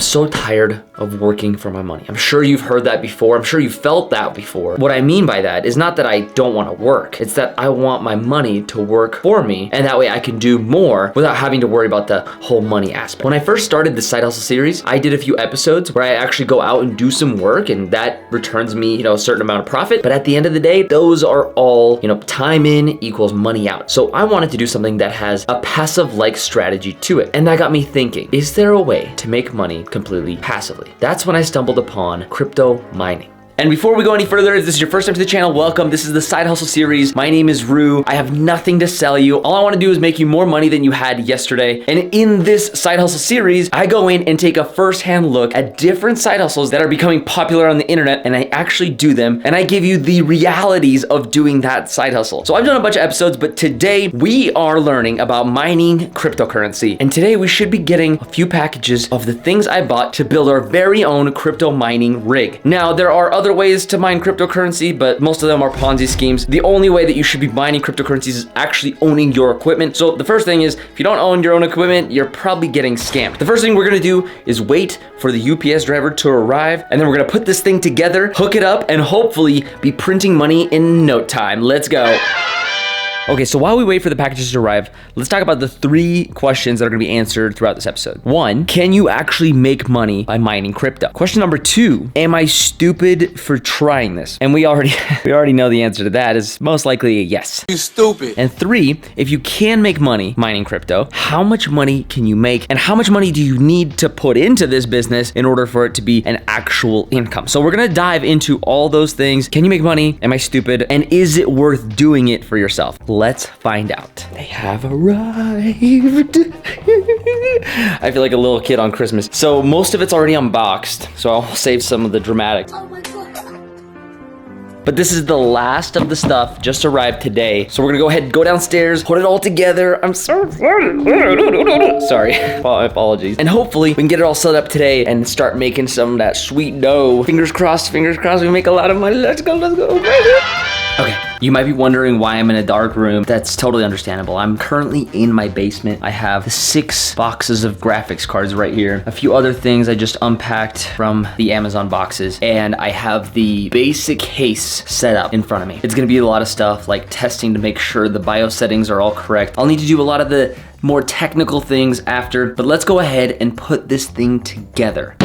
I'm so tired of working for my money. I'm sure you've heard that before. I'm sure you felt that before. What I mean by that is not that I don't want to work. It's that I want my money to work for me, and that way I can do more without having to worry about the whole money aspect. When I first started the Side Hustle series, I did a few episodes where I actually go out and do some work, and that returns me, a certain amount of profit. But at the end of the day, those are all, time in equals money out. So I wanted to do something that has a passive-like strategy to it. And that got me thinking, is there a way to make money completely passively? That's when I stumbled upon crypto mining. And before we go any further, if this is your first time to the channel, welcome. This is the Side Hustle series. My name is Rue. I have nothing to sell you. All I want to do is make you more money than you had yesterday. And in this Side Hustle series, I go in and take a first-hand look at different side hustles that are becoming popular on the internet, and I actually do them, and I give you the realities of doing that side hustle. So I've done a bunch of episodes, but today we are learning about mining cryptocurrency. And today we should be getting a few packages of the things I bought to build our very own crypto mining rig. Now, there are other ways to mine cryptocurrency, but most of them are Ponzi schemes. The only way that you should be mining cryptocurrencies is actually owning your equipment. So the first thing is, if you don't own your own equipment, you're probably getting scammed. The first thing we're gonna do is wait for the UPS driver to arrive, and then we're gonna put this thing together, hook it up, and hopefully be printing money in no time. Let's go. Okay, so while we wait for the packages to arrive, let's talk about the 3 questions that are gonna be answered throughout this episode. 1, can you actually make money by mining crypto? Question number 2, am I stupid for trying this? And we already know the answer to that is most likely a yes. You stupid. And 3, if you can make money mining crypto, how much money can you make? And how much money do you need to put into this business in order for it to be an actual income? So we're gonna dive into all those things. Can you make money? Am I stupid? And is it worth doing it for yourself? Let's find out. They have arrived. I feel like a little kid on Christmas. So most of it's already unboxed, so I'll save some of the dramatics. But this is the last of the stuff, just arrived today. So we're gonna go ahead and go downstairs, put it all together. I'm so excited. Sorry, apologies. And hopefully we can get it all set up today and start making some of that sweet dough. Fingers crossed, we make a lot of money. Let's go. Okay, you might be wondering why I'm in a dark room. That's totally understandable. I'm currently in my basement. I have 6 boxes of graphics cards right here. A few other things I just unpacked from the Amazon boxes. And I have the basic case set up in front of me. It's gonna be a lot of stuff like testing to make sure the BIOS settings are all correct. I'll need to do a lot of the more technical things after, but let's go ahead and put this thing together.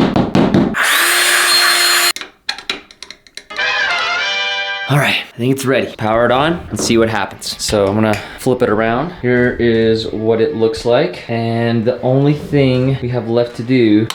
All right, I think it's ready. Power it on and see what happens. So I'm gonna flip it around. Here is what it looks like. And the only thing we have left to do,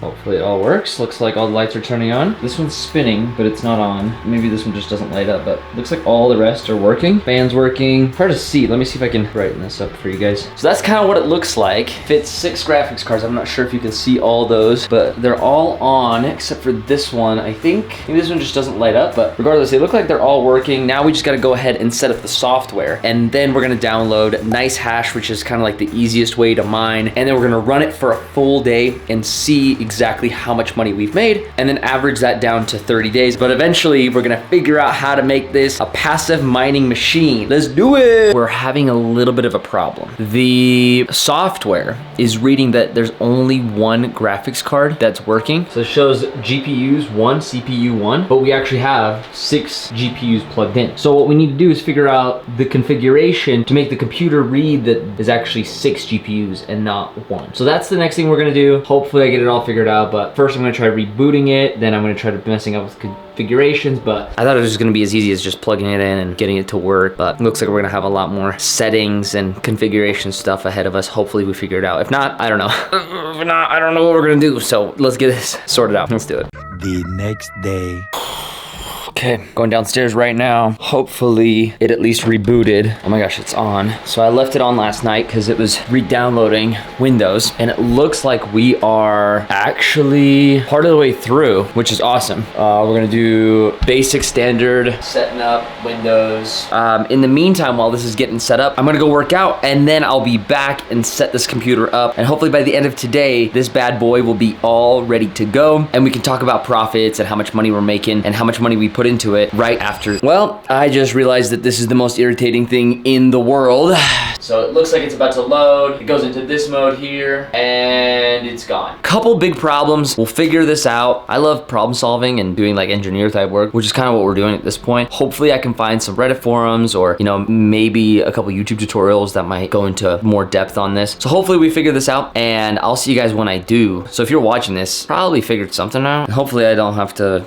hopefully it all works. Looks like all the lights are turning on. This one's spinning, but it's not on. Maybe this one just doesn't light up, but looks like all the rest are working. Fan's working. Hard to see. Let me see if I can brighten this up for you guys. So that's kind of what it looks like. Fits 6 graphics cards. I'm not sure if you can see all those, but they're all on except for this one. I think maybe this one just doesn't light up, but regardless, they look like they're all working. Now we just got to go ahead and set up the software, and then we're going to download Nice Hash, which is kind of like the easiest way to mine. And then we're going to run it for a full day and see exactly how much money we've made, and then average that down to 30 days. But eventually we're gonna figure out how to make this a passive mining machine. Let's do it. We're having a little bit of a problem. The software is reading that there's only 1 graphics card that's working. So it shows GPUs 1, CPU 1, but we actually have 6 GPUs plugged in. So what we need to do is figure out the configuration to make the computer read that there's actually 6 GPUs and not 1. So that's the next thing we're gonna do. Hopefully I get it all figured out, but first I'm gonna try rebooting it, then I'm gonna try to messing up with configurations, but I thought it was just gonna be as easy as just plugging it in and getting it to work, but it looks like we're gonna have a lot more settings and configuration stuff ahead of us. Hopefully we figure it out. If not, I don't know. If not, I don't know what we're gonna do, so let's get this sorted out. Let's do it. The next day. Okay, going downstairs right now. Hopefully it at least rebooted. Oh my gosh, it's on. So I left it on last night because it was re-downloading Windows, and it looks like we are actually part of the way through, which is awesome. We're gonna do basic standard, setting up Windows. In the meantime, while this is getting set up, I'm gonna go work out, and then I'll be back and set this computer up. And hopefully by the end of today, this bad boy will be all ready to go, and we can talk about profits and how much money we're making and how much money we put into it right after. Well, I just realized that this is the most irritating thing in the world. So it looks like it's about to load. It goes into this mode here and it's gone. Couple big problems. We'll figure this out. I love problem solving and doing like engineer type work, which is kind of what we're doing at this point. Hopefully I can find some Reddit forums or, you know, maybe a couple YouTube tutorials that might go into more depth on this. So hopefully we figure this out and I'll see you guys when I do. So if you're watching this, probably figured something out. Hopefully I don't have to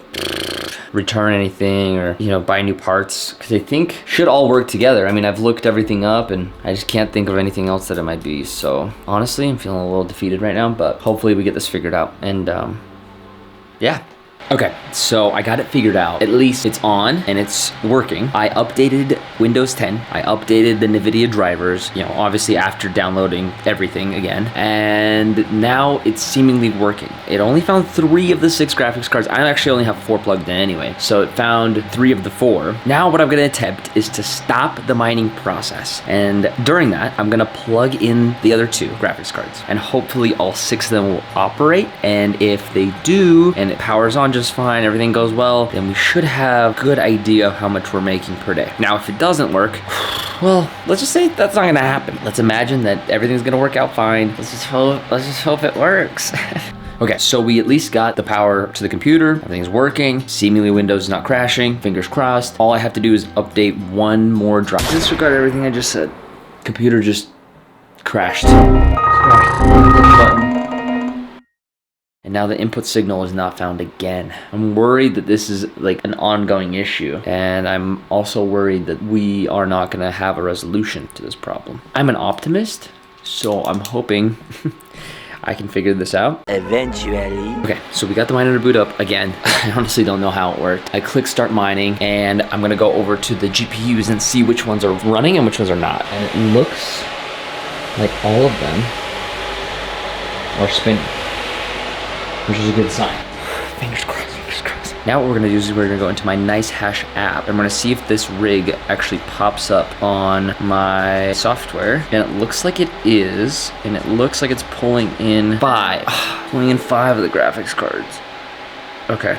return anything or, you know, buy new parts, because I think should all work together. I mean, I've looked everything up and I just can't think of anything else that it might be. So honestly, I'm feeling a little defeated right now, but hopefully we get this figured out. And yeah. Okay, so I got it figured out. At least it's on and it's working. I updated Windows 10. I updated the NVIDIA drivers, you know, obviously after downloading everything again. And now it's seemingly working. It only found 3 of the 6 graphics cards. I actually only have 4 plugged in anyway. So it found 3 of the 4. Now what I'm gonna attempt is to stop the mining process. And during that, I'm gonna plug in the other 2 graphics cards. And hopefully all 6 of them will operate. And if they do, and it powers on just fine, everything goes well, then we should have a good idea of how much we're making per day. Now, if it doesn't work, well, let's just say that's not gonna happen. Let's imagine that everything's gonna work out fine. Let's just hope it works. Okay, so we at least got the power to the computer. Everything's working. Seemingly Windows is not crashing. Fingers crossed. All I have to do is update one more drive. Disregard everything I just said. Computer just crashed. And now the input signal is not found again. I'm worried that this is like an ongoing issue. And I'm also worried that we are not gonna have a resolution to this problem. I'm an optimist, so I'm hoping I can figure this out. Eventually. Okay, so we got the miner to boot up again. I honestly don't know how it worked. I click start mining and I'm gonna go over to the GPUs and see which ones are running and which ones are not. And it looks like all of them are spinning, which is a good sign. Fingers crossed, fingers crossed. Now what we're gonna do is we're gonna go into my Nice Hash app. I'm gonna see if this rig actually pops up on my software. And it looks like it is. And it looks like it's pulling in 5. Pulling in 5 of the graphics cards. Okay.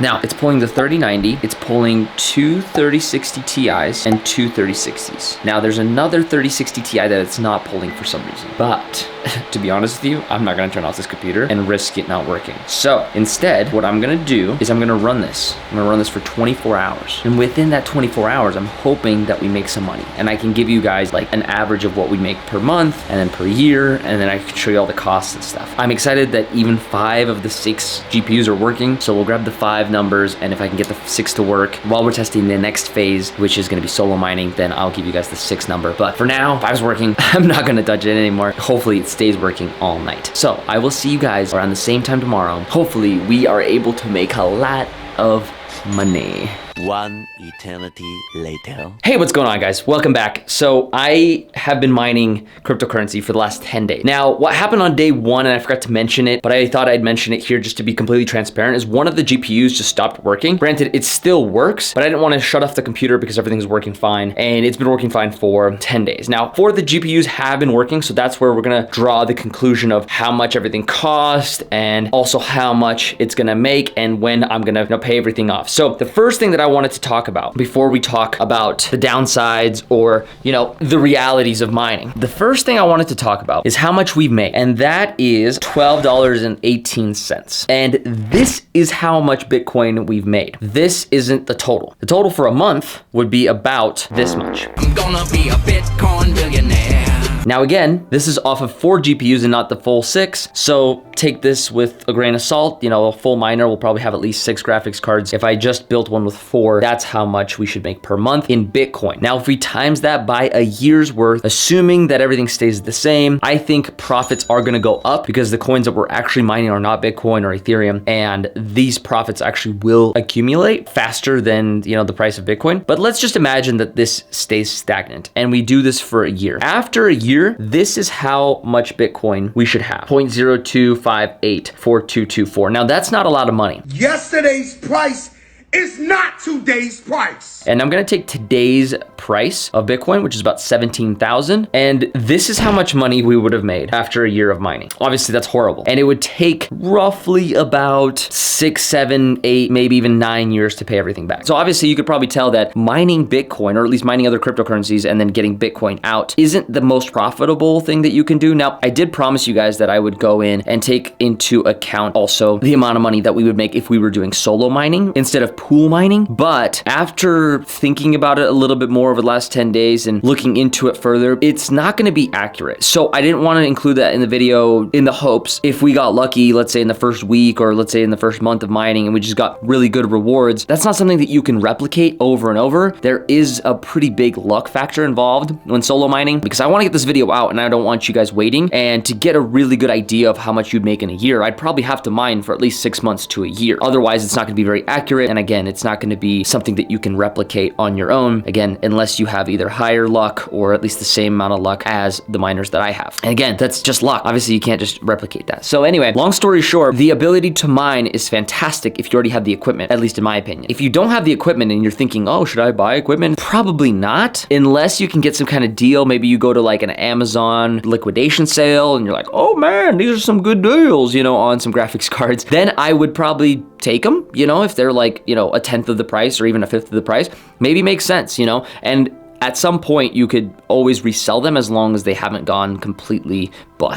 Now, it's pulling the 3090, it's pulling 2 3060 Ti's and 2 3060s. Now, there's another 3060 Ti that it's not pulling for some reason. But, to be honest with you, I'm not gonna turn off this computer and risk it not working. So, instead, what I'm gonna do is I'm gonna run this. I'm gonna run this for 24 hours. And within that 24 hours, I'm hoping that we make some money. And I can give you guys like an average of what we make per month and then per year, and then I can show you all the costs and stuff. I'm excited that even 5 of the 6 GPUs are working, so we'll grab the 5 numbers, and if I can get the 6 to work while we're testing the next phase, which is gonna be solo mining, then I'll give you guys the 6 number. But for now, 5's working. I'm not gonna touch it anymore. Hopefully it stays working all night. So I will see you guys around the same time tomorrow. Hopefully we are able to make a lot of money. One eternity later. Hey, what's going on, guys? Welcome back. So I have been mining cryptocurrency for the last 10 days. Now, what happened on day 1, and I forgot to mention it, but I thought I'd mention it here just to be completely transparent, is one of the GPUs just stopped working. Granted, it still works, but I didn't want to shut off the computer because everything's working fine, and it's been working fine for 10 days. Now, 4 of the GPUs have been working, so that's where we're gonna draw the conclusion of how much everything cost and also how much it's gonna make and when I'm gonna pay everything off. So the first thing that I wanted to talk about before we talk about the downsides or, the realities of mining. The first thing I wanted to talk about is how much we've made, and that is $12.18. And this is how much Bitcoin we've made. This isn't the total. The total for a month would be about this much. I'm gonna be a Bitcoin billionaire. Now again, this is off of 4 GPUs and not the full 6, so take this with a grain of salt. A full miner will probably have at least 6 graphics cards. If I just built one with 4, that's how much we should make per month in Bitcoin. Now, if we times that by a year's worth, assuming that everything stays the same, I think profits are gonna go up because the coins that we're actually mining are not Bitcoin or Ethereum, and these profits actually will accumulate faster than, the price of Bitcoin. But let's just imagine that this stays stagnant and we do this for a year. After a year, this is how much Bitcoin we should have. 0.02584224. Now, that's not a lot of money. Yesterday's price is not today's price. And I'm gonna take today's price of Bitcoin, which is about 17,000. And this is how much money we would have made after a year of mining. Obviously that's horrible. And it would take roughly about 6, 7, 8, maybe even 9 years to pay everything back. So obviously you could probably tell that mining Bitcoin, or at least mining other cryptocurrencies and then getting Bitcoin out, isn't the most profitable thing that you can do. Now, I did promise you guys that I would go in and take into account also the amount of money that we would make if we were doing solo mining instead of pool mining. But after thinking about it a little bit more over the last 10 days and looking into it further, it's not going to be accurate. So I didn't want to include that in the video in the hopes if we got lucky, let's say in the first week or let's say in the first month of mining and we just got really good rewards. That's not something that you can replicate over and over. There is a pretty big luck factor involved when solo mining, because I want to get this video out and I don't want you guys waiting. And to get a really good idea of how much you'd make in a year, I'd probably have to mine for at least 6 months to a year. Otherwise, it's not going to be very accurate. And again, it's not going to be something that you can replicate on your own. Again, unless you have either higher luck or at least the same amount of luck as the miners that I have. And again, that's just luck. Obviously, you can't just replicate that. So anyway, long story short, the ability to mine is fantastic if you already have the equipment, at least in my opinion. If you don't have the equipment and you're thinking, oh, should I buy equipment? Probably not, unless you can get some kind of deal. Maybe you go to like an Amazon liquidation sale and you're like, oh man, these are some good deals, you know, on some graphics cards. Then I would probably take them, you know, if they're like, you know, a 10th of the price or even a 5th of the price, maybe makes sense, you know, and at some point you could always resell them as long as they haven't gone completely bust.